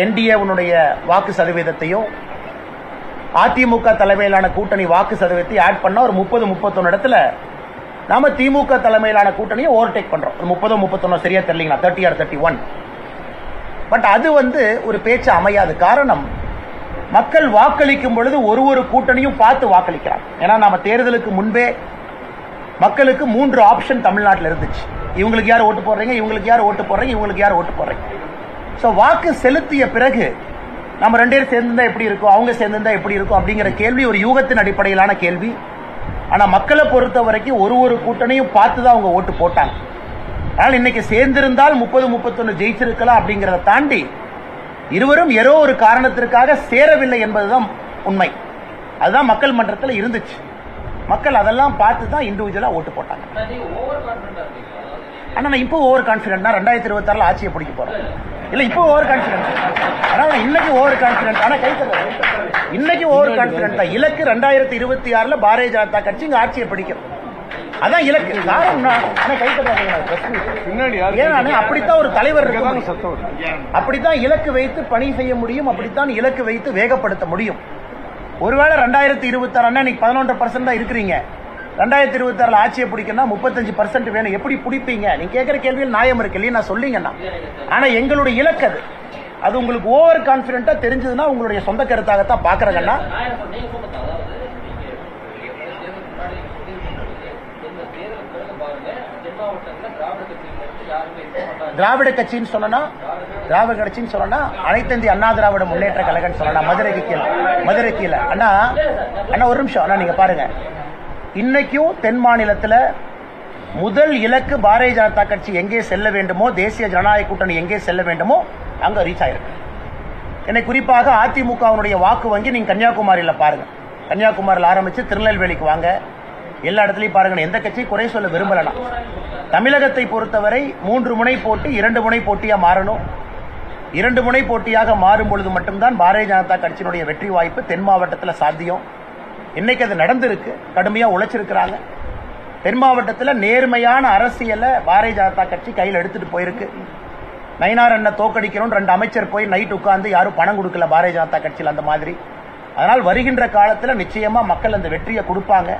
என்டிஏவுடைய வாக்கு சதவீதத்தையும் அதிமுக தலைமையிலான கூட்டணி வாக்கு சதவீதத்தை ஆட் பண்ணா ஒரு 30-31 இடத்துல நாம திமுக தலைமையிலான கூட்டணியை ஓவர்டேக் பண்றோம். 30-31 சரியா தெரியலீங்களா, 30 or 31. பட் அது ஒரு பேச்சு அமையாது. காரணம், மக்கள் வாக்களிக்கும் பொழுது ஒரு கூட்டணியும் பார்த்து வாக்களிக்கிறாங்க. ஏன்னா நாம தேர்தலுக்கு முன்பே மக்களுக்கு 3 ஆப்ஷன் தமிழ்நாட்டில் இருந்துச்சு. இவங்களுக்கு யார் ஓட்டு போடுறீங்க, இவங்களுக்கு யார் ஓட்டு போடுறீங்க, இவங்களுக்கு யார் ஓட்டு போடுறீங்க. ஸோ வாக்கு செலுத்திய பிறகு நம்ம 2 பேரும் சேர்ந்திருந்தா எப்படி இருக்கும், அவங்க சேர்ந்திருந்தா எப்படி இருக்கும் அப்படிங்கிற கேள்வி ஒரு யூகத்தின் அடிப்படையிலான கேள்வி. ஆனால் மக்களை பொறுத்த வரைக்கும் ஒரு கூட்டணியும் பார்த்து தான் அவங்க ஓட்டு போட்டாங்க. ஆனால் இன்னைக்கு சேர்ந்திருந்தால் 30-31 ஜெயிச்சிருக்கலாம் அப்படிங்கிறத தாண்டி இருவரும் ஏதோ ஒரு காரணத்திற்காக சேரவில்லை என்பதுதான் உண்மை. அதுதான் மக்கள் மன்றத்தில் இருந்துச்சு. மக்கள் அதெல்லாம் பார்த்து தான் இண்டிவிஜுவலா ஓட்டு போட்டாங்க. ஆனா நான் இப்போ ஓவர் கான்பிடென்ட், 2026 ஆட்சியை பிடிக்க போறேன். இல்ல இப்போ ஓவர் கான்பிடென்ட், ஆனா இன்னைக்கு ஓவர் கான்பிடென்ட். ஆனா இன்னைக்கு ஓவர் கான்பிடென்ட் தான். இலக்கு 2026 பாரதிய ஜனதா கட்சி இங்க ஆட்சியை பிடிக்கும். அதான் இலக்கு. அப்படித்தான் ஒரு தலைவர் இருக்க, அப்படித்தான் இலக்கு வைத்து பணி செய்ய முடியும், அப்படித்தான் இலக்கு வைத்து வேகப்படுத்த முடியும். ஒருவேளை 2026 இன்னைக்கு 11% தான் இருக்கிறீங்க, 2026 ஆட்சியை பிடிக்கணும் 35% வேணும். எப்படி பிடிப்பீங்க? நீங்க கேட்கிற கேள்வியில் நியாயம் இருக்கு இல்லையா, நான் சொல்லிங்கன்னா. ஆனா எங்களுடைய இலக்கு அது உங்களுக்கு ஓவர் கான்பிடென்ட்டா தெரிஞ்சதுன்னா உங்களுடைய சொந்த கருத்தாகத்தான் பாக்குறாங்கன்னா. திராவிட கட்சின்னு சொன்னா, திராவிட கட்சின்னு சொன்னா அனைத்து இந்திய அண்ணா திராவிட முன்னேற்ற கழகம் சொன்னா மதுரை கீழே. அண்ணா ஒரு நிமிஷம் அண்ணா, நீங்க பாருங்க, இன்னைக்கும் தென் மாநிலத்தில் முதல் இலக்கு பாரதிய ஜனதா கட்சி எங்கே செல்ல வேண்டுமோ, தேசிய ஜனநாயக கூட்டணி எங்கே செல்ல வேண்டுமோ அங்க ரீச் ஆயிருக்கு. என்னை குறிப்பாக அதிமுகவுடைய வாக்கு வங்கி நீங்க கன்னியாகுமரியில பாருங்க, கன்னியாகுமரியில் ஆரம்பிச்சு திருநெல்வேலிக்கு வாங்க, எல்லா இடத்துலையும் பாருங்க. எந்த கட்சி குறை சொல்ல விரும்பலனா, தமிழகத்தை பொறுத்தவரை 3 முனை போட்டி 2 முனை போட்டியா மாறணும். 2 முனை போட்டியாக மாறும் பொழுது மட்டும்தான் பாரதிய ஜனதா கட்சியினுடைய வெற்றி வாய்ப்பு தென் மாவட்டத்தில் சாத்தியம். இன்னைக்கு அது நடந்திருக்கு, கடுமையா உழைச்சிருக்கிறாங்க. தென் மாவட்டத்தில் நேர்மையான அரசியலை பாரதிய ஜனதா கட்சி கையில் எடுத்துட்டு போயிருக்கு. நயினார் அண்ணன் தோக்கடிக்கணும் 2 அமைச்சர் போய் நைட் உட்கார்ந்து யாரும் பணம் கொடுக்கல பாரதிய ஜனதா கட்சியில் அந்த மாதிரி. அதனால் வருகின்ற காலத்தில் நிச்சயமா மக்கள் அந்த வெற்றியை கொடுப்பாங்க.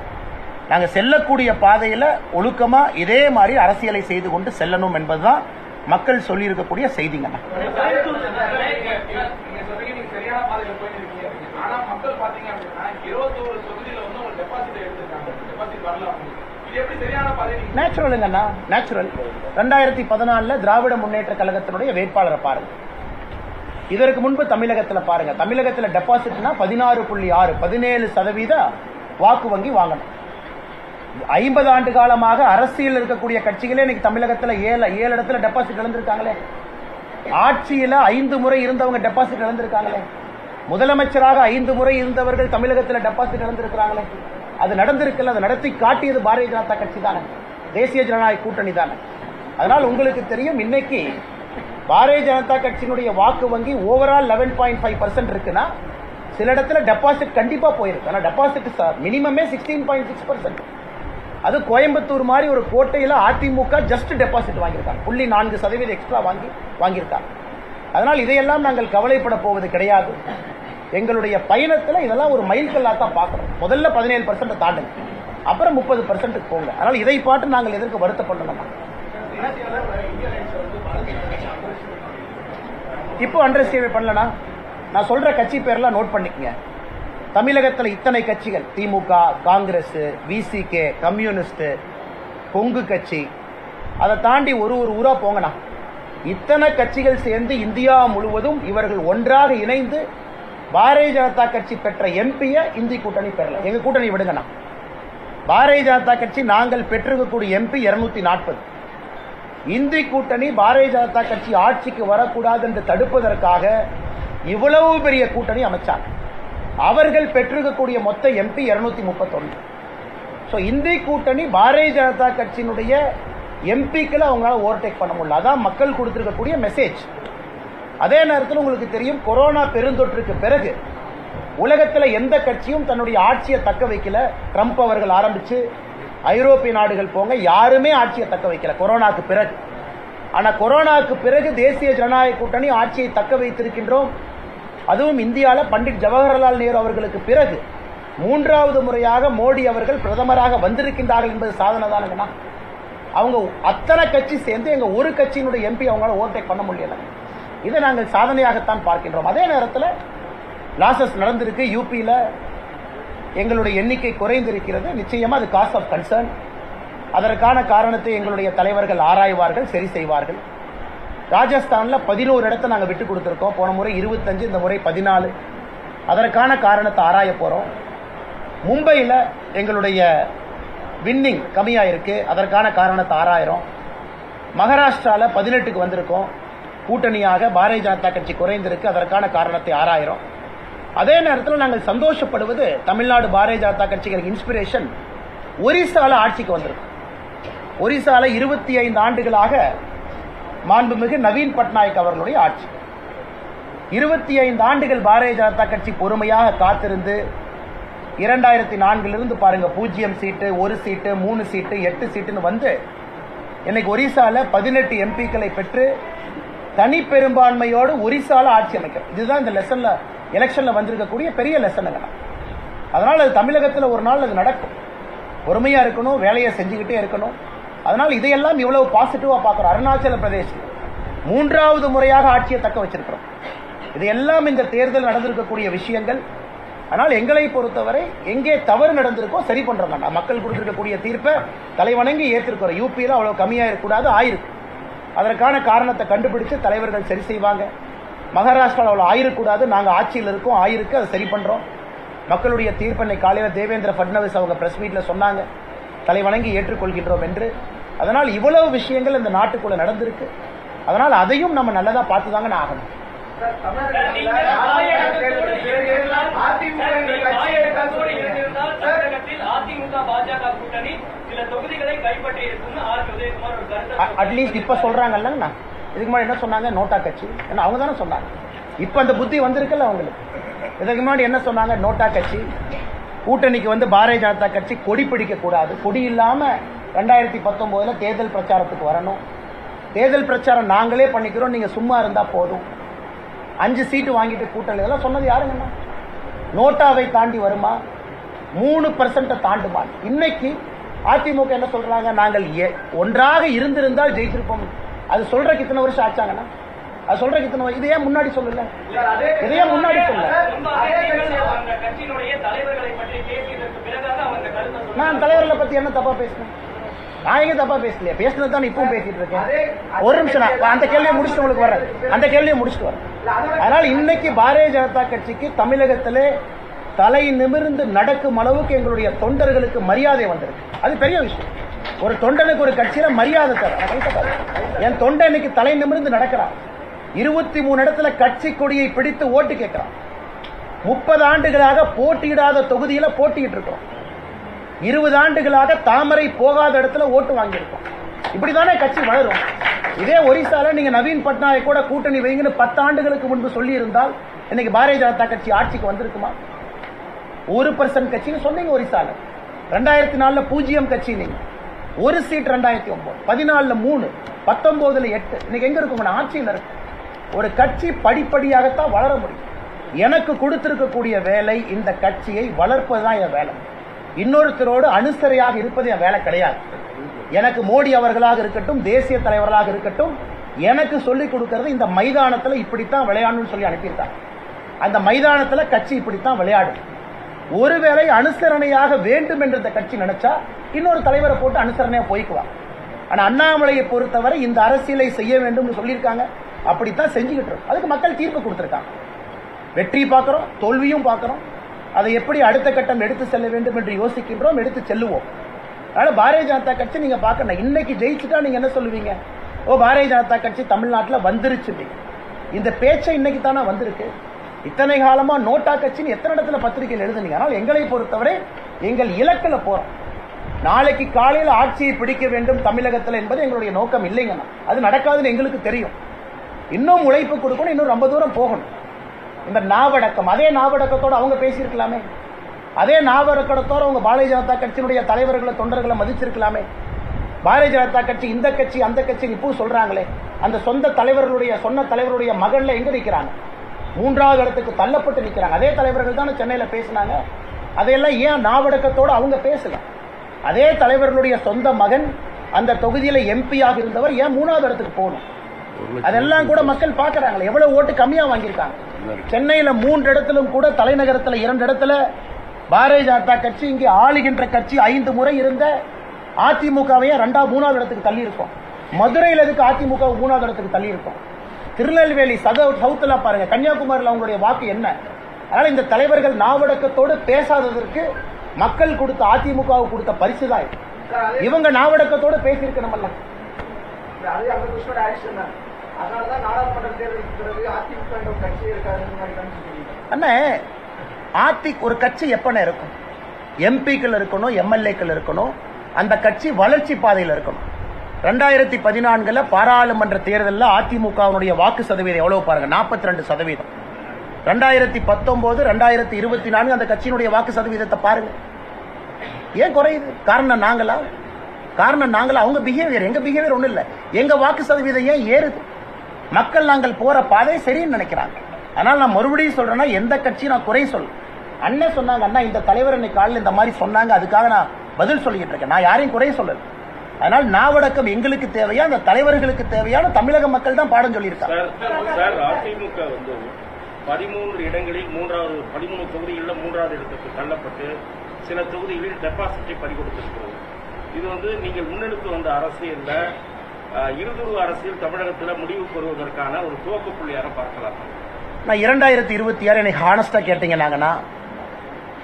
நாங்க செல்லக்கூடிய பாதையில ஒழுக்கமா இதே மாதிரி அரசியலை செய்து கொண்டு செல்லணும் என்பதுதான் மக்கள் சொல்லி இருக்கக்கூடிய செய்திங்க. நேச்சுரலுங்கண்ணா, நேச்சுரல். 2014 திராவிட முன்னேற்ற கழகத்தினுடைய வேட்பாளரை பாருங்க, இதற்கு முன்பு தமிழகத்தில் பாருங்க. தமிழகத்தில் டெபாசிட்னா 16.6 17% வாக்கு வங்கி வாங்கணும். 50 ஆண்டு காலமாக அரசியல் இருக்கக்கூடிய கட்சிகளே இன்னைக்கு தமிழகத்தில் 7 இடத்துல டெபாசிட் இழந்திருக்காங்களே. ஆட்சியில 5 முறை இருந்தவங்க டெபாசிட் இழந்திருக்காங்களே. முதலமைச்சராக 5 முறை இருந்தவர்கள் தமிழகத்தில் டெபாசிட் இழந்திருக்கிறாங்களே. அது நடந்திருக்கல, அதை நடத்தி காட்டியது பாரதிய ஜனதா கட்சி தானே, தேசிய ஜனநாயக கூட்டணி தானே. அதனால் உங்களுக்கு தெரியும், இன்னைக்கு பாரதிய ஜனதா கட்சியினுடைய வாக்கு வங்கி ஓவரால் 11.5% இருக்குன்னா சில இடத்துல டெபாசிட் கண்டிப்பா போயிருக்கு. ஆனா டெபாசிட் மினிமமே 16.6%. அது கோயம்புத்தூர் மாதிரி ஒரு கோட்டையில அதிமுக ஜஸ்ட் டெபாசிட் வாங்கியிருக்காங்க, 0.4% எக்ஸ்ட்ரா வாங்கியிருக்காங்க. அதனால் இதையெல்லாம் நாங்கள் கவலைப்பட போவது கிடையாது. எங்களுடைய பயணத்தில் இதெல்லாம் ஒரு மைல்கல்லா தான் பார்க்கணும். முதல்ல 17% தாண்டுங்க, அப்புறம் 30% போங்க. அதனால் இதை பாட்டு நாங்கள் எதற்கு வருத்தப்படணுமா? இப்போ அண்டர்ஸ்டேட் பண்ணலனா நான் சொல்ற கட்சி பேர்லாம் நோட் பண்ணிக்கங்க. தமிழகத்தில் இத்தனை கட்சிகள், திமுக, காங்கிரஸ், விசிகே, கம்யூனிஸ்ட், கொங்கு கட்சி, அதை தாண்டி ஒரு ஊரா போங்கண்ணா. இத்தனை கட்சிகள் சேர்ந்து இந்தியா முழுவதும் இவர்கள் ஒன்றாக இணைந்து பாரதிய ஜனதா கட்சி பெற்ற எம்பியை இந்தி கூட்டணி பெறல. எங்க கூட்டணி விடுங்கண்ணா. பாரதிய ஜனதா கட்சி நாங்கள் பெற்றிருக்கக்கூடிய எம்பி 240. இந்தி கூட்டணி பாரதிய ஜனதா கட்சி ஆட்சிக்கு வரக்கூடாது என்று தடுப்பதற்காக இவ்வளவு பெரிய கூட்டணி அமைச்சாங்க. அவர்கள் பெற்றிருக்கக்கூடிய மொத்த எம்பி 231. இந்தி கூட்டணி பாரதிய ஜனதா கட்சியினுடைய எம்பிக்களை அவங்களால ஓவர்டேக் பண்ண முடியல. அதான் மக்கள் கொடுத்திருக்கக்கூடிய மெசேஜ். அதே நேரத்தில் உங்களுக்கு தெரியும், கொரோனா பெருந்தொற்றுக்கு பிறகு உலகத்தில் எந்த கட்சியும் தன்னுடைய ஆட்சியை தக்க வைக்கல. ட்ரம்ப் அவர்கள் ஆரம்பிச்சு ஐரோப்பிய நாடுகள் போங்க, யாருமே ஆட்சியை தக்க வைக்கல கொரோனாக்கு பிறகு. ஆனா கொரோனாவுக்கு பிறகு தேசிய ஜனநாயக கூட்டணி ஆட்சியை தக்க வைத்திருக்கின்றோம். அதுவும் இந்தியாவில் பண்டிட் ஜவஹர்லால் நேரு அவர்களுக்கு பிறகு 3வது முறையாக மோடி அவர்கள் பிரதமராக வந்திருக்கின்றார்கள் என்பது சாதனை தானுங்கண்ணா. அவங்க அத்தனை கட்சி சேர்ந்து எங்க ஒரு கட்சியினுடைய எம்பி அவங்களால ஓவர்டேக் பண்ண முடியல. இதை நாங்கள் சாதனையாகத்தான் பார்க்கின்றோம். அதே நேரத்தில் லாசஸ் நடந்திருக்கு. யூபியில் எங்களுடைய எண்ணிக்கை குறைந்திருக்கிறது. நிச்சயமா அது காஸ் ஆஃப் கன்சர்ன். அதற்கான காரணத்தை எங்களுடைய தலைவர்கள் ஆராய்வார்கள், சரி செய்வார்கள். ராஜஸ்தானில் 11 இடத்தை நாங்கள் விட்டு கொடுத்துருக்கோம். போன முறை 25, இந்த முறை 14. அதற்கான காரணத்தை ஆராய போறோம். மும்பையில் எங்களுடைய வின்னிங் கம்மியாக இருக்கு. அதற்கான காரணத்தை ஆராயிரும். மகாராஷ்டிராவில் 18க்கு வந்திருக்கோம். கூட்டணியாக பாரதிய ஜனதா கட்சி குறைந்திருக்கு. அதற்கான காரணத்தை ஆராயிரும். அதே நேரத்தில் நாங்கள் சந்தோஷப்படுவது தமிழ்நாடு பாரதிய ஜனதா கட்சிகளுக்கு இன்ஸ்பிரேஷன் ஒரிசால ஆட்சிக்கு வந்திருக்கு. ஒரிசால 25 ஆண்டுகளாக மாண்புமிகு நவீன் பட்நாயக் அவர்களுடைய ஆட்சி. 25 ஆண்டுகள் பாரதிய ஜனதா கட்சி பொறுமையாக காத்திருந்து 2004 பாருங்க 0 சீட்டு, 1 சீட்டு, 3 சீட்டு, 8 சீட்டுன்னு வந்து இன்னைக்கு ஒரிசால 18 எம்பிக்களை பெற்று தனி பெரும்பான்மையோடு ஒரிசால ஆட்சி அமைக்கும். இதுதான் இந்த லெசன்ல எலெக்ஷன்ல வந்திருக்கக்கூடிய பெரிய லெசனுங்க. அதனால அது தமிழகத்தில் ஒரு நாள் அது நடக்கும். பொறுமையா இருக்கணும், வேலையை செஞ்சுக்கிட்டே இருக்கணும். அதனால் இதையெல்லாம் இவ்வளவு பாசிட்டிவா பார்க்கிறோம். அருணாச்சல பிரதேசம் 3வது முறையாக ஆட்சியை தக்க வச்சிருக்கிறோம். இதையெல்லாம் இந்த தேர்தல் நடந்திருக்கக்கூடிய விஷயங்கள். ஆனால் எங்களை பொறுத்தவரை எங்கே தவறு நடந்திருக்கோ சரி பண்றோம். மக்கள் கொடுத்திருக்கக்கூடிய தீர்ப்பை தலைவணங்கி ஏற்றிருக்கிறோம். யூபியில் அவ்வளவு கம்மியா இருக்கக்கூடாது, ஆயிருக்கு. அதற்கான காரணத்தை கண்டுபிடிச்சு தலைவர்கள் சரி செய்வாங்க. மகாராஷ்டிராவில் அவ்வளவு ஆயிருக்கூடாது, நாங்கள் ஆட்சியில் இருக்கோம், ஆயிருக்கு, அதை சரி பண்றோம். மக்களுடைய தீர்ப்பை காலையில் தேவேந்திர பட்னவிஸ் அவங்க பிரஸ் மீட்ல சொன்னாங்க, தலைவணங்கி ஏற்றுக்கொள்கின்றோம் என்று. அதனால் இவ்வளவு விஷயங்கள் இந்த நாட்டுக்குள்ள நடந்திருக்கு. அதனால் அதையும் நம்ம நல்லதா பார்த்துதாங்க ஆகணும். அட்லீஸ்ட் இப்ப சொல்றாங்கல்ல, இதுக்கு முன்னாடி என்ன சொன்னாங்க? நோட்டா கட்சி அவங்க தானே சொன்னாங்க. இப்ப அந்த புத்தி வந்திருக்குல்ல அவங்களுக்கு. இதுக்கு முன்னாடி என்ன சொன்னாங்க? நோட்டா கட்சி கூட்டணிக்கு வந்து பாரதிய ஜனதா கட்சி கொடி பிடிக்க கூடாது, கொடி இல்லாம 2019 தேர்தல் பிரச்சாரத்துக்கு வரணும், தேர்தல் பிரச்சாரம் நாங்களே பண்ணிக்கிறோம், நீங்க சும்மா இருந்தா போதும், 5 சீட்டு வாங்கிட்டு கூட்டணி, இதெல்லாம் சொன்னது யாருங்கண்ணா? நோட்டாவை தாண்டி வருமா? 3% தாண்டுமா? இன்னைக்கு அதிமுக என்ன சொல்றாங்க? நாங்கள் ஒன்றாக இருந்திருந்தால் ஜெயித்திருப்போம். அது சொல்றதுக்கு இத்தனை வருஷம் ஆச்சாங்கண்ணா. அது சொல்றதுக்கு இத்தனை, இதையே முன்னாடி சொல்லல, இதையே முன்னாடி சொல்ல. நான் தலைவர்களை பத்தி என்ன தப்பா பேசினேன்? நான் எங்க தப்பா பேசலையே, பேசினது தான் இப்பவும் பேசிட்டு இருக்கேன். ஒரு நிமிஷம், அந்த கேள்வியை முடிச்சுட்டு உங்களுக்கு வர்றேன், அந்த கேள்வியை முடிச்சுட்டு வரேன். அதனால இன்னைக்கு பாரதிய ஜனதா கட்சிக்கு தமிழகத்திலே தலை நிமிர்ந்து நடக்கும் அளவுக்கு எங்களுடைய தொண்டர்களுக்கு மரியாதை வந்திருக்கு. அது பெரிய விஷயம். ஒரு தொண்டனுக்கு ஒரு கட்சியில மரியாதை தர, என் தொண்டை இன்னைக்கு தலை நிமிர்ந்து நடக்கிறான். 23 இடத்துல கட்சி கொடியை பிடித்து ஓட்டு கேட்கிறான். 30 ஆண்டுகளாக போட்டியிடாத தொகுதியில போட்டிட்டு இருக்கோம். 20 ஆண்டுகளாக தாமரை போகாத இடத்துல ஓட்டு வாங்கியிருக்கோம். இப்படிதானே கட்சி வளரும். இதே ஒரிசால நீங்க நவீன் பட்நாயக் கூட கூட்டணி வைங்கன்னு 10 ஆண்டுகளுக்கு முன்பு சொல்லி இருந்தால் இன்னைக்கு பாரதிய ஜனதா கட்சி ஆட்சிக்கு வந்திருக்குமா? 1% கட்சின்னு சொன்னீங்க ஒரிசால. 2004 0 கட்சி நீங்க. 1 சீட் 2009, 14 3, 19 8. இன்னைக்கு எங்க இருக்கும்? ஆட்சியில் இருக்கு. ஒரு கட்சி படிப்படியாகத்தான் வளர முடியும். எனக்கு கொடுத்திருக்கக்கூடிய வேலை இந்த கட்சியை வளர்ப்பதுதான் என் வேலை. இன்னொருத்தரோடு அனுசரையாக இருப்பது என் வேலை கிடையாது. எனக்கு மோடி அவர்களாக இருக்கட்டும், தேசிய தலைவர்களாக இருக்கட்டும், எனக்கு சொல்லிக் கொடுக்கிறது இந்த மைதானத்தில் இப்படித்தான் விளையாடணும்னு சொல்லி அனுப்பியிருக்காங்க. அந்த மைதானத்தில் கட்சி இப்படித்தான் விளையாடும். ஒருவேளை அனுசரணையாக வேண்டும் என்று இந்த கட்சி நினைச்சா இன்னொரு தலைவரை போட்டு அனுசரணையா போய்க்குவாங்க. ஆனா அண்ணாமலையை பொறுத்தவரை இந்த அரசியலை செய்ய வேண்டும் சொல்லியிருக்காங்க, அப்படித்தான் செஞ்சுக்கிட்டு இருக்கோம். அதுக்கு மக்கள் தீர்ப்பு கொடுத்திருக்காங்க. வெற்றி பார்க்கிறோம், தோல்வியும் பார்க்கிறோம். அதை எப்படி அடுத்த கட்டம் எடுத்து செல்ல வேண்டும் என்று யோசிக்கின்றோம், எடுத்து செல்லுவோம். அதனால பாரதிய ஜனதா கட்சி நீங்க பார்க்கணும். இன்னைக்கு ஜெயிச்சுட்டா நீங்க என்ன சொல்லுவீங்க? ஓ, பாரதிய ஜனதா கட்சி தமிழ்நாட்டில் வந்துருச்சு. இந்த பேச்சை இன்னைக்கு தானே வந்திருக்கு. இத்தனை காலமா நோட்டா கட்சின்னு எத்தனை இடத்துல பத்திரிகையில் எழுதுனீங்க. ஆனால் எங்களை பொறுத்தவரை எங்கள் இலக்கில் போறோம். நாளைக்கு காலையில் ஆட்சியை பிடிக்க வேண்டும் தமிழகத்தில் என்பது எங்களுடைய நோக்கம் இல்லைங்கண்ணா. அது நடக்காதுன்னு எங்களுக்கு தெரியும். இன்னும் உழைப்பு கொடுக்கணும், இன்னும் ரொம்ப தூரம் போகணும். இந்த நாவடக்கம், அதே நாவடக்கத்தோடு அவங்க பேசியிருக்கலாமே. அதே நாவடக்கத்தோடு அவங்க பாரதிய ஜனதா கட்சியினுடைய தலைவர்களை தொண்டர்களை மதிச்சிருக்கலாமே. பாரதிய ஜனதா கட்சி இந்த கட்சி அந்த கட்சி இப்போ சொல்றாங்களே, அந்த சொன்ன தலைவருடைய மகன்ல எங்க நிக்கிறாங்க? 3வது இடத்துக்கு தள்ளப்பட்டு நிக்கிறாங்க. அதே தலைவர்கள் தானே சென்னையில பேசினாங்க. அதையெல்லாம் ஏன் நாவடக்கத்தோடு அவங்க பேசல? அதே தலைவர்களுடைய சொந்த மகன் அந்த தொகுதியில எம்பியாக இருந்தவர் ஏன் 3வது இடத்துக்கு போகணும்? அதெல்லாம் கூட மக்கள் பாக்குறாங்களே, எவ்வளவு ஓட்டு கம்மியா வாங்கியிருக்காங்க. சென்னையில 3 இடத்திலும் கூட, தலைநகரத்தில் 2 இடத்துல பாரதிய ஜனதா கட்சி, இங்கே ஆளுகின்ற கட்சி 5 முறை இருந்த அதிமுகவையே 3வது இடத்துக்கு தள்ளி இருக்கும். மதுரையில் எதுக்கு அதிமுக 3வது இடத்துக்கு தள்ளி இருக்கும்? திருநெல்வேலி சவுத்துல பாருங்க, கன்னியாகுமரியில் அவங்களுடைய வாக்கு என்ன? அதனால இந்த தலைவர்கள் நாவடக்கத்தோடு பேசாததற்கு மக்கள் கொடுத்த, அதிமுக கொடுத்த பரிசு தான். இவங்க நாவடக்கத்தோடு பேசியிருக்கணும்ல. அண்ணே, ஒரு கட்சி எப்ப இருக்கும்? எம்பிக்கள் இருக்கணும், எம்எல்ஏக்கள் இருக்கணும், அந்த கட்சி வளர்ச்சி பாதையில் இருக்கணும். 2014 பாராளுமன்ற தேர்தலில் அதிமுகவுடைய வாக்கு சதவீதம் எவ்வளவு பாருங்க, 42%. 2019, 2024 அந்த கட்சியினுடைய வாக்கு சதவீதத்தை பாருங்க, ஏன் குறையுது? காரணம் நாங்களா? அவங்க பிஹேவியர். எங்க பிஹேவியர் ஒண்ணு இல்ல, எங்க வாக்கு சதவீதம் ஏன் ஏறுது? மக்கள் நாங்கள் போற பாதை சரின்னு நினைக்கிறாங்க. அதனால நான் மறுபடியும் சொல்றேன்னா, எந்த கட்சி நான் குறை சொல்ல. அண்ணன் சொன்னாங்க, அண்ணா இந்த தலைவர் இன்னைக்கு காலையில் இந்த மாதிரி சொன்னாங்க, அதுக்காக நான் பதில் சொல்லிட்டு இருக்கேன். நான் யாரையும் குறை சொல்லல. அதனால் நாவடக்கம் எங்களுக்கு தேவையா, அந்த தலைவர்களுக்கு தேவையான தமிழக மக்கள் தான் பாடம் சொல்லியிருக்காங்க. அதிமுக 13 இடங்களில் 13 தொகுதிகளில் 3வது இடத்துக்கு தள்ளப்பட்டு சில தொகுதிகளில் டெபாசிட்டை பறிகொடுத்திருக்கிறது. இது நீங்கள் முன்னெடுத்து வந்த அரசியல்ல இருதுருவ அரசியல் தமிழகத்தில் முடிவு பெறுவதற்கான ஒரு துவக்க புள்ளியாக பார்க்கலாம். நான் 2026 எனக்கு ஹானஸ்டா கேட்டீங்கன்னாங்கன்னா,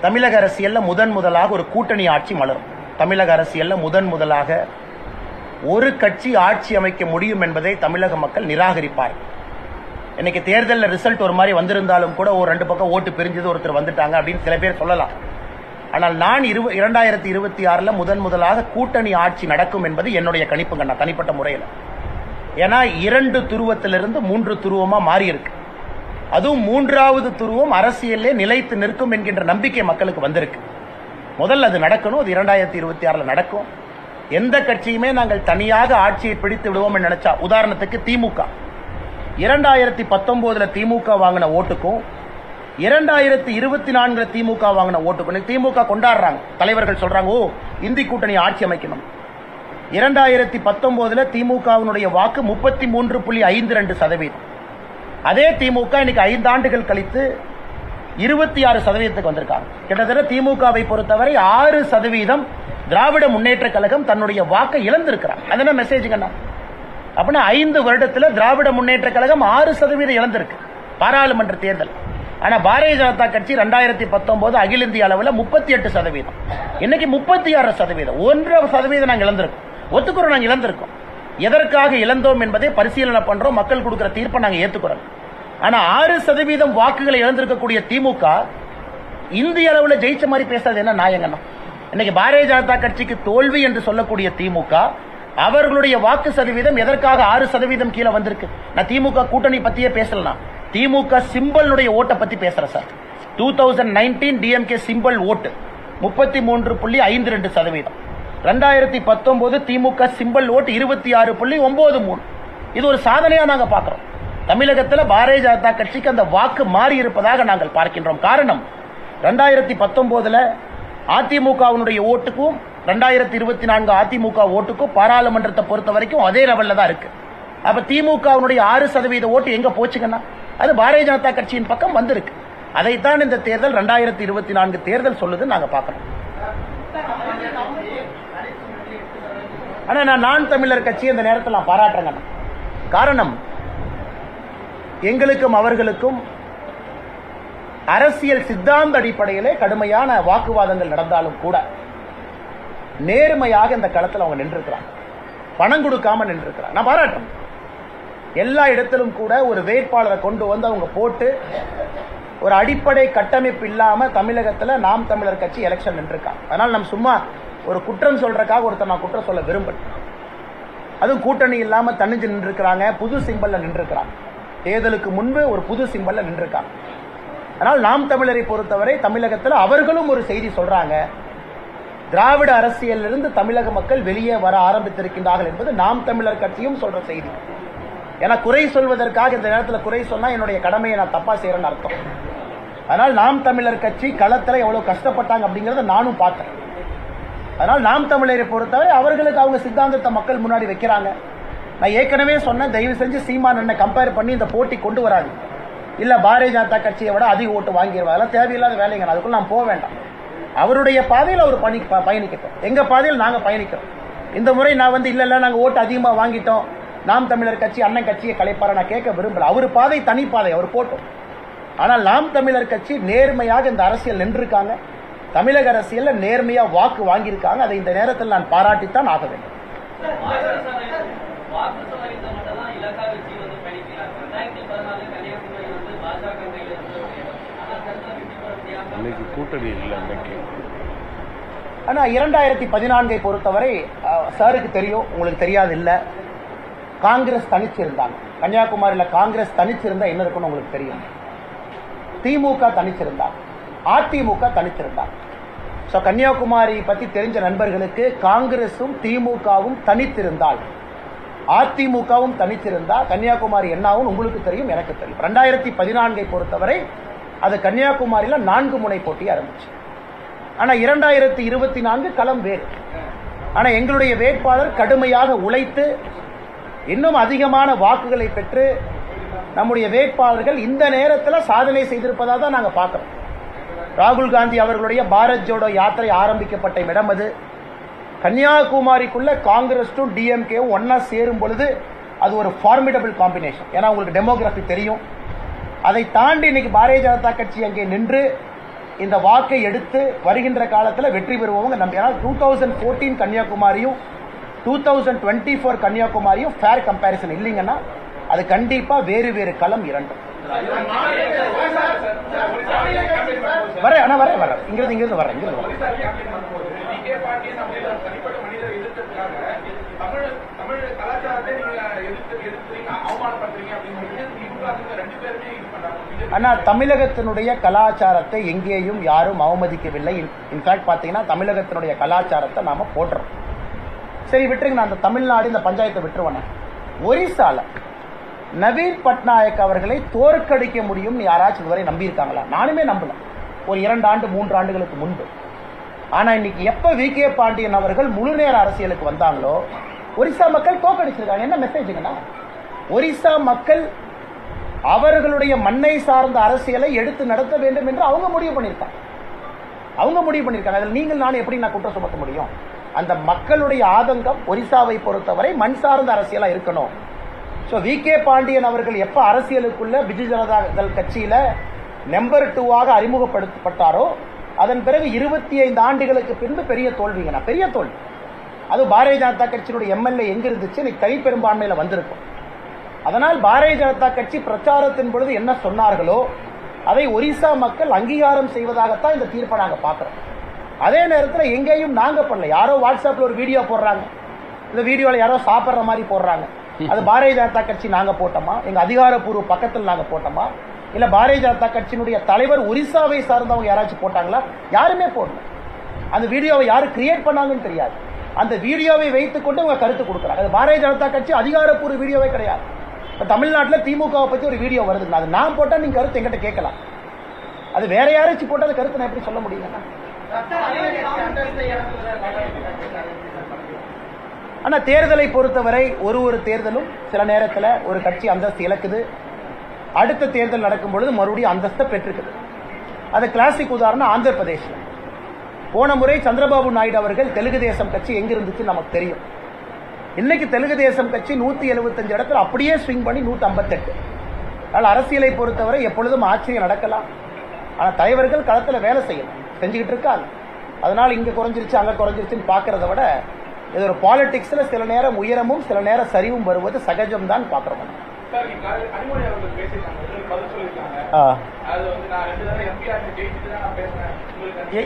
தமிழக அரசியல்ல முதலாக ஒரு கூட்டணி ஆட்சி மலரும். தமிழக அரசியல்ல முதலாக ஒரு கட்சி ஆட்சி அமைக்க முடியும் என்பதை தமிழக மக்கள் நிராகரிப்பார். இன்னைக்கு தேர்தலில் ரிசல்ட் ஒரு மாதிரி வந்திருந்தாலும் கூட ஒரு 2 பக்கம் ஓட்டு பிரிஞ்சது, ஒருத்தர் வந்துட்டாங்க அப்படின்னு சில பேர் சொல்லலாம். ஆனால் நான் 2026 முதலாக கூட்டணி ஆட்சி நடக்கும் என்பது என்னுடைய கணிப்புங்க, நான் தனிப்பட்ட முறையில். ஏன்னா 2 துருவத்திலிருந்து 3 துருவமா மாறி இருக்கு. அதுவும் 3வது துருவம் அரசியலே நிலைத்து நிற்கும் என்கின்ற நம்பிக்கை மக்களுக்கு வந்திருக்கு. முதல்ல அது நடக்கணும். அது 2026 நடக்கும். எந்த கட்சியுமே நாங்கள் தனியாக ஆட்சியை பிடித்து விடுவோம் நினைச்சா, உதாரணத்துக்கு திமுக 2019 திமுக வாங்கின ஓட்டுக்கும் 2024 திமுக வாங்கின ஓட்டுக்கும் திமுக கொண்டாடுறாங்க. தலைவர்கள் சொல்றாங்க, ஓ இந்தி கூட்டணி ஆட்சி அமைக்கணும். 2019 திமுகவினுடைய வாக்கு 33.52%. அதே திமுக இன்னைக்கு 5 ஆண்டுகள் கழித்து 26% வந்திருக்காங்க. கிட்டத்தட்ட திமுகவை பொறுத்தவரை 6% திராவிட முன்னேற்ற கழகம் தன்னுடைய வாக்கை இழந்திருக்கிறார். அது என்ன மெசேஜ்ங்கண்ணா? அப்படின்னா 5 வருடத்துல திராவிட முன்னேற்ற கழகம் 6% இழந்திருக்கு பாராளுமன்ற தேர்தல். ஆனா பாரதிய ஜனதா கட்சி 2019 அகில இந்திய அளவில் 38%, இன்னைக்கு 36%. 1% நாங்கள் இழந்திருக்கோம். ஒத்துக்கிறோம், நாங்கள் இழந்திருக்கோம். எதற்காக இழந்தோம் என்பதை பரிசீலனை பண்றோம். மக்கள் கொடுக்கிற தீர்ப்பை நாங்கள் ஏற்றுக்கிறோம். ஆனா 6% வாக்குகளை இழந்திருக்கக்கூடிய திமுக இந்திய அளவில் ஜெயிச்ச மாதிரி பேசுறது என்ன நியாயங்கண்ணா? இன்னைக்கு பாரதிய ஜனதா கட்சிக்கு தோல்வி என்று சொல்லக்கூடிய திமுக அவர்களுடைய வாக்கு சதவீதம் எதற்காக 6% கீழே வந்திருக்கு? நான் திமுக கூட்டணி பத்தியே பேசலாம். திமுக சிம்பலுடைய ஓட்டை பத்தி பேசுறேன் சார். 2019 டிஎம்கே சிம்பல் ஓட்டு 33.52%. 2019 திமுக சிம்பல் ஓட்டு 26.93. இது ஒரு சாதனையா நாங்க பார்க்கிறோம். தமிழகத்தில் பாரதிய ஜனதா கட்சிக்கு அந்த வாக்கு மாறி இருப்பதாக நாங்கள் பார்க்கின்றோம். காரணம், 2019 அதிமுகவினுடைய ஓட்டுக்கும் 2024 அதிமுக ஓட்டுக்கும் பாராளுமன்றத்தை பொறுத்த வரைக்கும் அதே லெவல்ல தான் இருக்கு. அப்ப திமுகவினுடைய 6% ஓட்டு எங்க போச்சுங்கன்னா அது பாரதிய ஜனதா கட்சியின் பக்கம் வந்திருக்கு. அதைத்தான் இந்த தேர்தல் 2024 தேர்தல் சொல்லுது நாங்க பார்க்கிறோம். ஆனா நான் தமிழர் கட்சி இந்த நேரத்தில் நான் பாராட்டுறேங்க. காரணம், எங்களுக்கும் அவர்களுக்கும் அரசியல் சித்தாந்த அடிப்படையிலே கடுமையான வாக்குவாதங்கள் நடந்தாலும் கூட நேர்மையாக இந்த களத்தில் அவங்க நின்றுக்கிறாங்க. பணம் கொடுக்காம நின்றுக்கிறாங்க. நான் பாராட்டுறேன். எல்லா இடத்திலும் கூட ஒரு வேட்பாளரை கொண்டு வந்து அவங்க போட்டு ஒரு அடிப்படை கட்டமைப்பு இல்லாம தமிழகத்தில் நாம் தமிழர் கட்சி எலெக்ஷன் நின்றுருக்காங்க. அதனால நம்ம சும்மா ஒரு குற்றம் சொல்றதுக்காக ஒருத்தர் நான் குற்றம் சொல்ல விரும்பல. அதுவும் கூட்டணி இல்லாம தனிஞ்சு நின்றுக்கிறாங்க. புது சிம்பல்ல நின்றுக்கிறாங்க. தேர்தலுக்கு முன்பு ஒரு புது சிம்பல்ல நின்றுருக்காங்க. ஆனால் நாம் தமிழரை பொறுத்தவரை தமிழகத்தில் அவர்களும் ஒரு செய்தி சொல்றாங்க. திராவிட அரசியலிலிருந்து தமிழக மக்கள் வெளியே வர ஆரம்பித்திருக்கின்றார்கள் என்பது நாம் தமிழர் கட்சியும் சொல்ற செய்தி. ஏன்னா குறை சொல்வதற்காக இந்த நேரத்தில் குறை சொன்னா என்னுடைய கடமையை நான் தப்பா செய்யறேன்னு அர்த்தம். அதனால் நாம் தமிழர் கட்சி களத்தில் எவ்வளவு கஷ்டப்பட்டாங்க அப்படிங்கறத நானும் பார்த்தேன். அதனால் நாம் தமிழரை பொறுத்தவரை அவர்களுக்கு அவங்க சித்தாந்தத்தை மக்கள் முன்னாடி வைக்கிறாங்க. நான் ஏற்கனவே சொன்னேன், தயவு செஞ்சு சீமான் என்ன கம்பேர் பண்ணி இந்த போட்டி கொண்டு வராது. இல்ல பாரதிய ஜனதா கட்சியை விட அதிக ஓட்டு வாங்கிடுவாங்க, அதெல்லாம் தேவையில்லாத வேலைங்க. அதுக்குள்ள நான் போக வேண்டாம். அவருடைய பாதையில் அவர் பயணிக்கட்டும், எங்க பாதையில் நாங்க பயணிக்கிறோம். இந்த முறை நான் இல்ல நாங்க ஓட்டு அதிகமா வாங்கிட்டோம், நாம் தமிழர் கட்சி அண்ணன் கட்சியை கலைப்பார நான் கேட்க விரும்பல. அவர் பாதை தனி பாதை, அவர் போட்டோம். ஆனால் நாம் தமிழர் கட்சி நேர்மையாக இந்த அரசியல் நின்றுருக்காங்க. தமிழக அரசியல் நேர்மையா வாக்கு வாங்கியிருக்காங்க. அதை இந்த நேரத்தில் நான் பாராட்டித்தான் ஆக வேண்டும். ஆனா 2014 பொறுத்தவரை சாருக்கு தெரியும், உங்களுக்கு தெரியாது இல்ல, காங்கிரஸ் தனிச்சிருந்தாங்க. கன்னியாகுமரியில காங்கிரஸ் தனிச்சிருந்தா என்ன இருக்குன்னு உங்களுக்கு தெரியும். திமுக தனிச்சிருந்தாங்க, அதிமுக தனிச்சிருந்தாங்க. கன்னியாகுமரி பத்தி தெரிஞ்ச நண்பர்களுக்கு காங்கிரசும் திமுகவும் தனித்திருந்தால், அதிமுகவும் தனித்திருந்தா கன்னியாகுமரி என்னாவும் உங்களுக்கு தெரியும், எனக்கு தெரியும். 2014 பொறுத்தவரை அது கன்னியாகுமரியில 4 முனை போட்டி ஆரம்பிச்சு. ஆனா 2024 களம் வேறு. ஆனா எங்களுடைய வேட்பாளர் கடுமையாக உழைத்து இன்னும் அதிகமான வாக்குகளை பெற்று நம்முடைய வேட்பாளர்கள் இந்த நேரத்தில் சாதனை செய்திருப்பதாக தான் நாங்கள் பார்க்கிறோம். ராகுல் காந்தி அவர்களுடைய பாரத் ஜோடோ யாத்திரை ஆரம்பிக்கப்பட்ட இடம் அது. கன்னியாகுமரிக்குள்ள காங்கிரஸும் டிஎம்கேவும் ஒன்னா சேரும் பொழுது அது ஒரு ஃபார்மிடபிள் காம்பினேஷன். ஏன்னா உங்களுக்கு டெமோகிராஃபி தெரியும். அதை தாண்டி இன்னைக்கு பாரதிய ஜனதா கட்சி அங்கே நின்று இந்த வாக்கை எடுத்து வருகின்ற காலத்தில் வெற்றி பெறுவோங்க நம்பி. 2014 கன்னியாகுமரியும் 2024 கன்னியாகுமரியும் ஃபேர் கம்பேரிசன் இல்லைங்கன்னா அது கண்டிப்பா வேறு வேறு களம் இரண்டும். இங்கிருந்து வரேன். ஆனா தமிழகத்தினுடைய கலாச்சாரத்தை எங்கேயும் யாரும் அவமதிக்கவில்லை. இன்ஃபேக்ட் பாத்தீங்கன்னா தமிழகத்தினுடைய கலாச்சாரத்தை நாம போடுறோம். சரி விட்டுருங்க, நான் அந்த தமிழ்நாடு இந்த பஞ்சாயத்தை விட்டுருவேன். ஒரிசால நவீன் பட்நாயக் அவர்களை தோற்கடிக்க முடியும் யாராச்சும் இதுவரை நம்பி இருக்காங்களா? நானுமே நம்பல, ஒரு 2 ஆண்டு 3 ஆண்டுகளுக்கு முன்பு. ஆனா இன்னைக்கு எப்ப வி.கே. பாண்டியன் அவர்கள் முழு நேர அரசியலுக்கு வந்தாங்களோ ஒரிசா மக்கள் தோற்கடிச்சிருக்காங்க. என்ன மெசேஜ்னா, ஒரிசா மக்கள் அவர்களுடைய மண்ணை சார்ந்த அரசியலை எடுத்து நடத்த வேண்டும் என்று அவங்க முடிவு பண்ணியிருக்காங்க. அதில் நீங்கள் நான் எப்படி குற்றம் சுமத்த முடியும்? அந்த மக்களுடைய ஆதங்கம் ஒரிசாவை பொறுத்தவரை மண் சார்ந்த அரசியலா இருக்கணும். வி.கே. பாண்டியன் அவர்கள் எப்ப அரசியலுக்குள்ள பிஜு ஜனதா தள் கட்சியில நம்பர் 2 அறிமுகப்படுத்தப்பட்டாரோ அதன் பிறகு 25 ஆண்டுகளுக்கு பின்பு பெரிய தோல்விங்க, பெரிய தோல்வி. அது பாரதிய ஜனதா கட்சியினுடைய எம்எல்ஏ எங்க இருந்துச்சு, இன்னைக்கு தனி பெரும்பான்மையில வந்திருக்கும். அதனால் பாரதிய ஜனதா கட்சி பிரச்சாரத்தின் பொழுது என்ன சொன்னார்களோ அதை ஒரிசா மக்கள் அங்கீகாரம் செய்வதாகத்தான் இந்த தீர்ப்பை நாங்க பாக்குறோம். அதே நேரத்தில் எங்கேயும் நாங்க பண்ணல. யாரோ வாட்ஸ்அப்ல ஒரு வீடியோ போடுறாங்க, இந்த வீடியோல யாரோ சாப்பிடுற மாதிரி போடுறாங்க. அது பாரதிய ஜனதா கட்சி நாங்க போட்டோமா, எங்க அதிகாரப்பூர்வ பக்கத்தில் நாங்க போட்டோமா, இல்ல பாரதிய ஜனதா கட்சியினுடைய தலைவர் ஒரிசாவை சார்ந்தவங்க யாராச்சும் போட்டாங்களா? யாருமே போடல. அந்த வீடியோவை யாரு கிரியேட் பண்ணாங்கன்னு தெரியாது. அந்த வீடியோவை வைத்துக் கொண்டு உங்க கருத்து கொடுக்குறாங்க. அது பாரதிய ஜனதா கட்சி அதிகாரப்பூர்வ வீடியோவே கிடையாது. இப்ப தமிழ்நாட்டில் திமுகவை பத்தி ஒரு வீடியோ வருதுங்க, அது நான் போட்டா நீங்க கருத்து எங்கிட்ட கேட்கலாம். அது வேற யாராச்சும் போட்டா அந்த கருத்து நான் எப்படி சொல்ல முடியுங்க? ஆனா தேர்தலை பொறுத்தவரை ஒரு தேர்தலும் சில நேரத்தில் ஒரு கட்சி அந்தஸ்து இழக்குது, அடுத்த தேர்தல் நடக்கும் பொழுது மறுபடியும் அந்தஸ்தை பெற்றிருக்குது. அது கிளாசிக் உதாரணம் ஆந்திர பிரதேசம். போன முறை சந்திரபாபு நாயுடு அவர்கள் தெலுங்கு தேசம் கட்சி எங்க இருந்துச்சு நமக்கு தெரியும். இன்னைக்கு தெலுங்கு தேசம் கட்சி 175 இடத்துல அப்படியே ஸ்விங் பண்ணி 158. அதனால் அரசியலை பொறுத்தவரை எப்பொழுதும் ஆச்சரியம் நடக்கலாம். ஆனா தலைவர்கள் களத்தில் வேலை செய்யணும், செஞ்சுக்கிட்டு இருக்காங்க. அதனால இங்க குறைஞ்சிருச்சு அங்க குறைஞ்சிருச்சுன்னு பாக்குறத விட இது ஒரு பாலிடிக்ஸ்ல சில நேரம் உயரமும் சில நேரம் சரிவும் வருவது சகஜம் தான் பாக்குறோம்.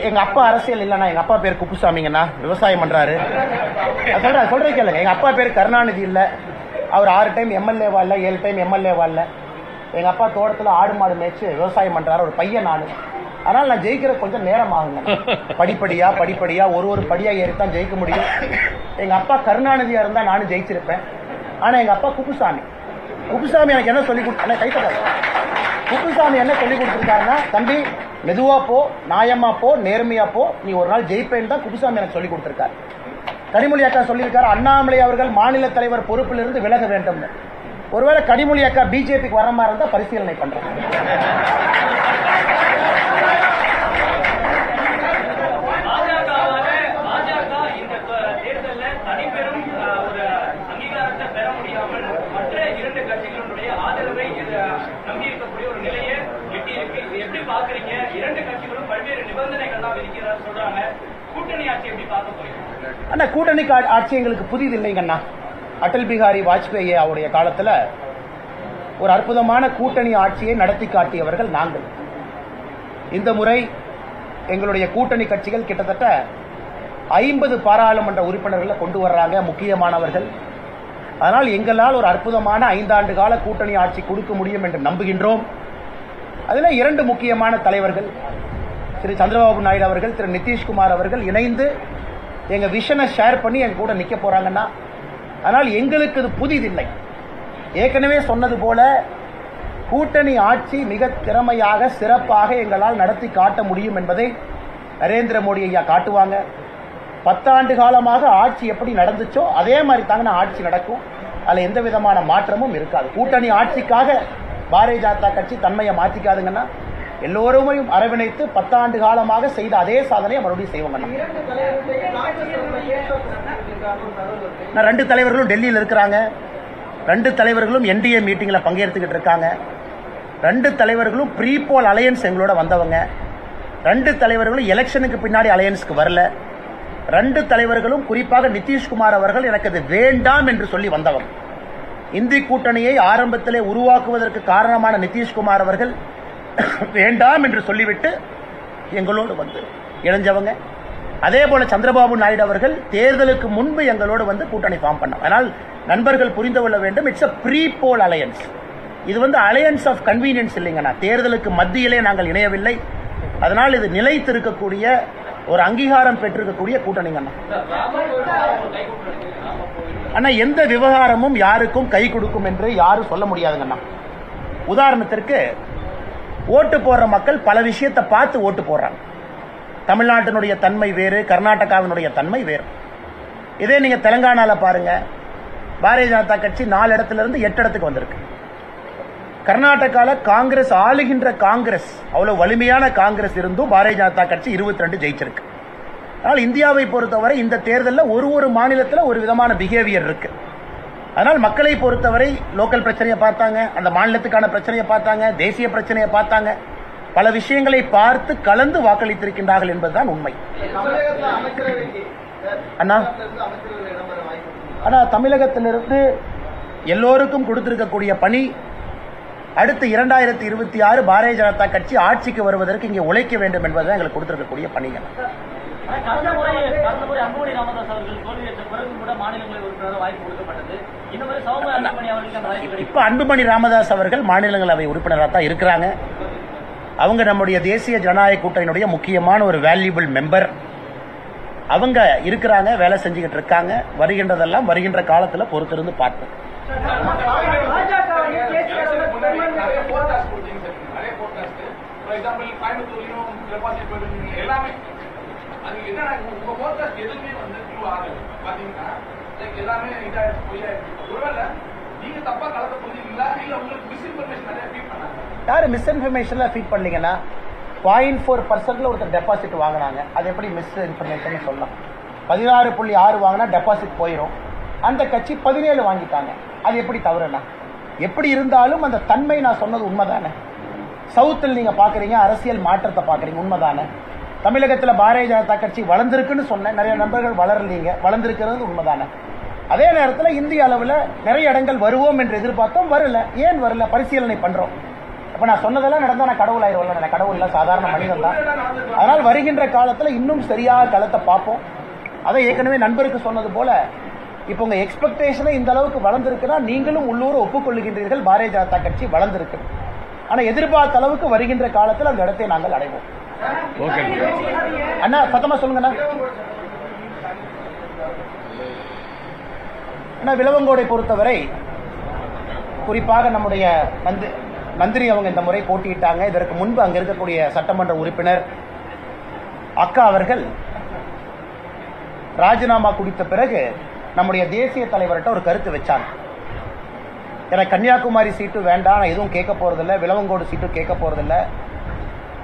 எங்க அப்பா அரசியல் இல்லைன்னா, எங்க அப்பா பேர் குப்புசாமிங்கண்ணா, விவசாயம் பண்றாரு. சொல்றேன் கேளுங்க, எங்க அப்பா பேர் கருணாநிதி இல்ல, அவர் 6 டைம் எம்எல்ஏவா இல்ல, 7 டைம் எம்எல்ஏவா இல்ல. எங்க அப்பா தோட்டத்துல ஆடு மாடு மேய்ச்சு விவசாயம் பண்றாரு, ஒரு பையன் நானு. ஆனால் நான் ஜெயிக்கிற கொஞ்சம் நேரம் ஆகுங்க. படிப்படியா ஒரு படியா ஏறித்தான் ஜெயிக்க முடியும். எங்க அப்பா கருணாநிதியா இருந்தா நானும் ஜெயிச்சிருப்பேன். ஆனா எங்க அப்பா குப்புசாமி எனக்கு என்ன சொல்லி குப்புசாமி என்ன சொல்லி கொடுத்துருக்காருன்னா, தம்பி மெதுவா போ, நியாயமா போ, நேர்மையா போ, நீ ஒரு நாள் ஜெயிப்பேன்னு தான் குப்புசாமி எனக்கு சொல்லி கொடுத்திருக்காரு. கனிமொழி அக்கா சொல்லியிருக்காரு, அண்ணாமலை அவர்கள் மாநில தலைவர் பொறுப்பிலிருந்து விலக வேண்டும். ஒருவேளை கனிமொழி அக்கா பிஜேபிக்கு வர மாதிரி இருந்தா பரிசீலனை பண்றேன். அண்ணா கூட்டணி ஆட்சி எங்களுக்கு புதிது இல்லைங்கண்ணா. அடல் பிகாரி வாஜ்பேயி அவருடைய காலத்தில் ஒரு அற்புதமான கூட்டணி ஆட்சியை நடத்தி காட்டியவர்கள் நாங்கள். இந்த முறை எங்களுடைய கூட்டணி கட்சிகள் கிட்டத்தட்ட 50 பாராளுமன்ற உறுப்பினர்களை கொண்டு வர்றாங்க, முக்கியமானவர்கள். அதனால் எங்களால் ஒரு அற்புதமான 5 ஆண்டு கால கூட்டணி ஆட்சி கொடுக்க முடியும் என்று நம்புகின்றோம். அதில் 2 முக்கியமான தலைவர்கள், திரு சந்திரபாபு நாயுடு அவர்கள், திரு நிதிஷ்குமார் அவர்கள் இணைந்து எங்க விஷனை ஷேர் பண்ணி எங்க கூட நிக்க போறாங்கன்னா, ஆனால் எங்களுக்கு இது புதிதில்லை. ஏற்கனவே சொன்னது போல கூட்டணி ஆட்சி மிக திறமையாக சிறப்பாக எங்களால் நடத்தி காட்ட முடியும் என்பதை நரேந்திர மோடி ஐயா காட்டுவாங்க. 10 ஆண்டு காலமாக ஆட்சி எப்படி நடந்துச்சோ அதே மாதிரி தாங்க ஆட்சி நடக்கும். அதுல எந்த விதமான மாற்றமும் இருக்காது. கூட்டணி ஆட்சிக்காக பாரதிய ஜனதா கட்சி தன்மையை மாற்றிக்காதுங்கன்னா, எல்லோருமையும் அரவணைத்து 10 ஆண்டு காலமாக செய்த அதே சாதனையை மறுபடியும் செய்வாங்க. 2 தலைவர்களும் டெல்லியில் இருக்கிறாங்க. 2 தலைவர்களும் என்டிஏ மீட்டிங்ல பங்கேற்றுக்கிட்டு இருக்காங்க. 2 தலைவர்களும் ப்ரீ போல் அலையன்ஸ் எங்களோட வந்தவங்க. 2 தலைவர்களும் எலெக்ஷனுக்கு பின்னாடி அலையன்ஸ்க்கு வரல. 2 தலைவர்களும் குறிப்பாக நிதிஷ்குமார் அவர்கள் எனக்கு அது வேண்டாம் என்று சொல்லி வந்தவங்க. இந்தி கூட்டணியை ஆரம்பத்திலே உருவாக்குவதற்கு காரணமான நிதிஷ்குமார் அவர்கள் வேண்டாம் என்று சொல்லிவிட்டு எங்களோடு வந்து இணைஞ்சவங்க. அதே போல சந்திரபாபு நாயுடு அவர்கள் தேர்தலுக்கு முன்பு எங்களோடு வந்து கூட்டணி ஃபார்ம் பண்ணாங்க. ஆனால் நண்பர்கள் புரிந்து கொள்ள வேண்டும், it's a pre poll alliance. இது வந்து அலையன்ஸ் ஆஃப் கன்வீனியன்ஸ் இல்லைங்கண்ணா. தேர்தலுக்கு மத்தியிலே நாங்கள் இணையவில்லை. அதனால் இது நிலைத்திருக்கக்கூடிய ஒரு அங்கீகாரம் பெற்றிருக்கக்கூடிய கூட்டணிங்கண்ணா. ஆனா எந்த விவகாரமும் யாருக்கும் கை கொடுக்கும் என்று யாரும் சொல்ல முடியாதுங்கண்ணா. உதாரணத்திற்கு ஓட்டு போடுற மக்கள் பல விஷயத்தை பார்த்து ஓட்டு போடுறாங்க. தமிழ்நாட்டினுடைய தன்மை வேறு, கர்நாடகாவினுடைய தன்மை வேறு. இதே நீங்க தெலங்கானால பாருங்க, பாரதிய ஜனதா கட்சி 4 இடத்துல இருந்து 8 இடத்துக்கு வந்திருக்கு. கர்நாடகால காங்கிரஸ், ஆளுகின்ற காங்கிரஸ், அவ்வளவு வலிமையான காங்கிரஸ் இருந்தும் பாரதிய ஜனதா கட்சி 22 ஜெயிச்சிருக்கு. ஆனால் இந்தியாவை பொறுத்தவரை இந்த தேர்தலில் ஒரு மாநிலத்தில் ஒரு விதமான பிஹேவியர் இருக்கு. அதனால் மக்களை பொறுத்தவரை லோக்கல் பிரச்சனையை பார்த்தாங்க, அந்த மாநிலத்துக்கான பிரச்சனையை பார்த்தாங்க, தேசிய பிரச்சனையை பார்த்தாங்க, பல விஷயங்களை பார்த்து கலந்து வாக்களித்திருக்கின்றார்கள் என்பதுதான் உண்மை. ஆனா தமிழகத்திலிருந்து எல்லோருக்கும் கொடுத்திருக்கக்கூடிய பணி, அடுத்து 2026 பாரதிய ஜனதா கட்சி ஆட்சிக்கு வருவதற்கு இங்கே உழைக்க வேண்டும் என்பதுதான் எங்களுக்கு கொடுத்திருக்கக்கூடிய பணிகள். இப்ப அன்புமணி ராமதாஸ் அவர்கள் மாநிலங்களவை உறுப்பினராக தான் இருக்கிறாங்க. அவங்க நம்முடைய தேசிய ஜனநாயக கூட்டணியுடைய முக்கியமான ஒரு வேல்யூபிள் மெம்பர். அவங்க இருக்கிறாங்க, வேலை செஞ்சுக்கிட்டு இருக்காங்க. வருகின்றதெல்லாம் வருகின்ற காலத்துல பொறுத்திருந்து பார்ப்போம். யாரு மிஸ்இன்ஃபர்மேஷன்ல ஃபீட் பண்ணீங்கன்னா, 0.4% ஒருத்தர் டெபாசிட் வாங்கினாங்க. அது எப்படி மிஸ் இன்ஃபர்மேஷன் சொல்லலாம்? 16.6 வாங்கினா டெபாசிட் போயிடும். அந்த கட்சி 17 வாங்கிட்டாங்க. அது எப்படி தவறுனா? எப்படி இருந்தாலும் அந்த தன்மை நான் சொன்னது உண்மைதானே. சவுத்தில் நீங்க பாக்குறீங்க, அரசியல் மாற்றத்தை பாக்குறீங்க, உண்மைதானே. தமிழகத்தில் பாரதிய ஜனதா கட்சி வளர்ந்திருக்குன்னு சொன்னேன், நிறைய நண்பர்கள் வளரலீங்க, வளர்ந்திருக்கிறது உண்மைதானே. அதே நேரத்தில் இந்திய அளவில் நிறைய இடங்கள் வருவோம் என்று எதிர்பார்த்தோம், வரல. ஏன் வரல? பரிசீலனை பண்றோம். அப்ப நான் சொன்னதெல்லாம் நடந்தா நான் கடவுள் ஆயிடுவோம்ல. நான் கடவுள் இல்ல, சாதாரண மனிதன் தான். அதனால் வருகின்ற காலத்தில் இன்னும் சரியாக களத்தை பார்ப்போம். அதை ஏற்கனவே நண்பருக்கு சொன்னது போல, இப்போ உங்க எக்ஸ்பெக்டேஷனே இந்த அளவுக்கு வளர்ந்திருக்குன்னா நீங்களும் உள்ளூர் ஒப்புக்கொள்ளுகின்றீர்கள், பாரதிய ஜனதா கட்சி வளர்ந்திருக்கு. ஆனா எதிர்பார்த்த அளவுக்கு வருகின்ற காலத்தில் அந்த இடத்தை நாங்கள் அடைவோம். அண்ணா சத்தமா சொல்லுங்கண்ணா. அண்ணா விளவங்கோடை பொறுத்தவரை குறிப்பாக நம்முடைய நந்தினி அவங்க இந்த முறை போட்டியிட்டாங்க. இதற்கு முன்பு அங்க இருக்கக்கூடிய சட்டமன்ற உறுப்பினர் அக்கா அவர்கள் ராஜினாமா குடித்த பிறகு நம்முடைய தேசிய தலைவர்கிட்ட ஒரு கருத்து வச்சாங்க. எனக்கு கன்னியாகுமரி சீட்டு வேண்டாம், நான் எதுவும் கேட்க போறதில்லை, விளவங்கோடு சீட்டு கேட்க போறதில்லை,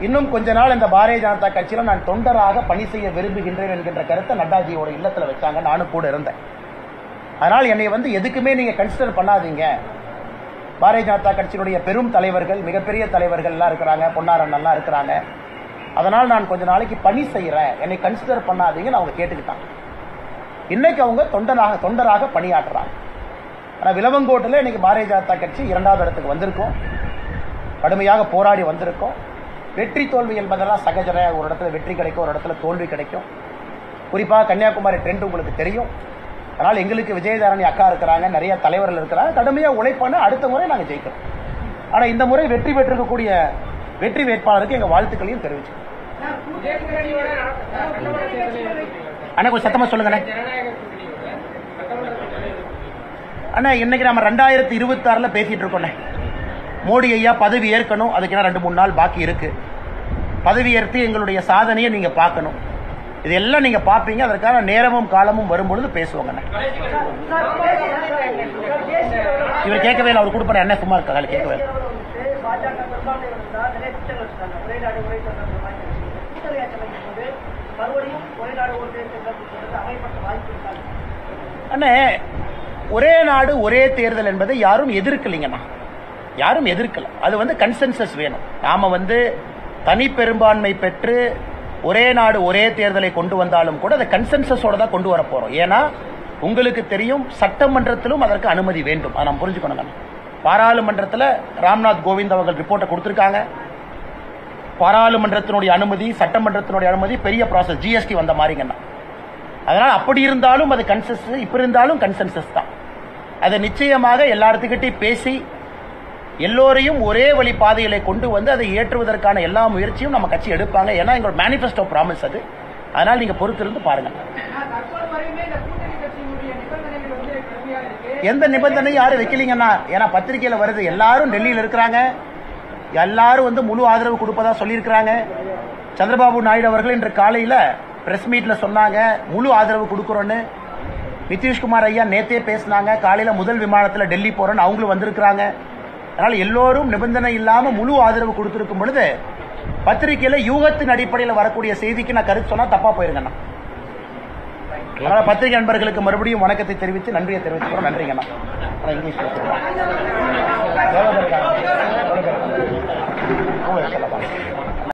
இன்னும் கொஞ்ச நாள் இந்த பாரதிய ஜனதா கட்சியில நான் தொண்டராக பணி செய்ய விரும்புகின்றேன் என்கின்ற கருத்தை நட்டாஜியோட இல்லத்துல வச்சாங்க. நானும் கூட இருந்தேன். அதனால் என்னை எதுக்குமே நீங்க கன்சிடர் பண்ணாதீங்க. பாரதிய ஜனதா கட்சியினுடைய பெரும் தலைவர்கள், மிகப்பெரிய தலைவர்கள் எல்லாம் இருக்கிறாங்க, பொன்னாரன் எல்லாம் இருக்கிறாங்க, அதனால் நான் கொஞ்ச நாளைக்கு பணி செய்யறேன், என்னை கன்சிடர் பண்ணாதீங்கன்னு அவங்க கேட்டுக்கிட்டாங்க. இன்னைக்கு அவங்க தொண்டராக பணியாற்றுறாங்க. ஆனா விளவங்கோட்டில் இன்னைக்கு பாரதிய ஜனதா கட்சி 2வது இடத்துக்கு வந்திருக்கோம். கடுமையாக போராடி வந்திருக்கோம். வெற்றி தோல்வி என்பதெல்லாம் சகஜர. ஒரு இடத்துல வெற்றி கிடைக்கும், ஒரு இடத்துல தோல்வி கிடைக்கும். குறிப்பாக கன்னியாகுமரி ட்ரெண்ட் உங்களுக்கு தெரியும். அதனால் எங்களுக்கு விஜயதாரணி அக்கா இருக்கிறாங்க, நிறைய தலைவர்கள் இருக்கிறாங்க. கடுமையாக உழைப்பான அடுத்த முறை நாங்கள் ஜெயிக்கிறோம். ஆனால் இந்த முறை வெற்றி பெற்றிருக்கக்கூடிய வெற்றி வேட்பாளருக்கு எங்கள் வாழ்த்துக்களையும் தெரிவிச்சோம். அண்ணா கொஞ்சம் சத்தமா சொல்லுங்க அண்ணா. இன்னைக்கு நம்ம 2026 பேசிட்டு இருக்கோம். மோடி ஐயா பதவி ஏற்கணும், அதுக்கு 2-3 நாள் பாக்கி இருக்கு. பதவி ஏற்று எங்களுடைய சாதனையை நீங்க பார்க்கணும். இதெல்லாம் நீங்க பாப்பீங்க. அதற்கான நேரமும் காலமும் வரும்பொழுது பேசுவாங்க. இவர் கேட்கவே இல்லை, அவர் கொடுப்பாரு. என்ன சும்மா இருக்கா கேட்கவே இல்லை. அண்ணே, ஒரே நாடு ஒரே தேர்தல் என்பதை யாரும் எதிர்க்கலைங்கண்ணா, யாரும் எதிர்க்கல. அது கன்சென்சஸ் வேணும். நாம தனி பெரும்பான்மை பெற்று ஒரே நாடு ஒரே தேர்தலை கொண்டு வந்தாலும் கூட அதை கன்சென்சஸோட தான் கொண்டு வர போறோம். ஏன்னா உங்களுக்கு தெரியும், சட்டமன்றத்திலும் அதற்கு அனுமதி வேண்டும். அதை நாம் புரிஞ்சுக்கணும். பாராளுமன்றத்தில் ராம்நாத் கோவிந்த் அவர்கள் ரிப்போர்ட்டை கொடுத்திருக்காங்க. பாராளுமன்றத்தினுடைய அனுமதி, சட்டமன்றத்தினுடைய அனுமதி பெரிய ப்ராசஸ். ஜிஎஸ்டி வந்த மாதிரிங்கண்ணா. அதனால் அப்படி இருந்தாலும் அது கன்சென்சஸ், இப்ப இருந்தாலும் கன்சென்சஸ் தான். அதை நிச்சயமாக எல்லாத்துக்கிட்டையும் பேசி எல்லோரையும் ஒரே வழி பாதைகளை கொண்டு வந்து அதை ஏற்றுவதற்கான எல்லா முயற்சியும் நம்ம கட்சி எடுப்பாங்க. ஏன்னா எங்களோட மேனிஃபெஸ்டோ ப்ராமிஸ் அது. அதனால் நீங்க பொறுத்திருந்து பாருங்க. எந்த நிபந்தனையும் யாரும் வைக்கலீங்கன்னா, ஏன்னா பத்திரிகையில வருது, எல்லாரும் டெல்லியில் இருக்கிறாங்க, எல்லாரும் முழு ஆதரவு கொடுப்பதா சொல்லியிருக்கிறாங்க. சந்திரபாபு நாயுடு அவர்கள் இன்று காலையில பிரஸ் மீட்ல சொன்னாங்க முழு ஆதரவு கொடுக்கிறோன்னு. நிதிஷ்குமார் ஐயா நேத்தே பேசினாங்க, காலையில முதல் விமானத்தில் டெல்லி போறோன்னு அவங்களும் வந்திருக்கிறாங்க. அதனால எல்லோரும் நிபந்தனை இல்லாம முழு ஆதரவு கொடுத்திருக்கும் பொழுது பத்திரிகையில யூகத்தின் அடிப்படையில் வரக்கூடிய செய்திக்கு நான் கருத்து சொன்னா தப்பா போயிருங்கண்ணா. அதனால பத்திரிகை நண்பர்களுக்கு மறுபடியும் வணக்கத்தை தெரிவித்து நன்றியை தெரிவித்துக்கிறோம். நன்றிங்கண்ணா. இங்கிலீஷ்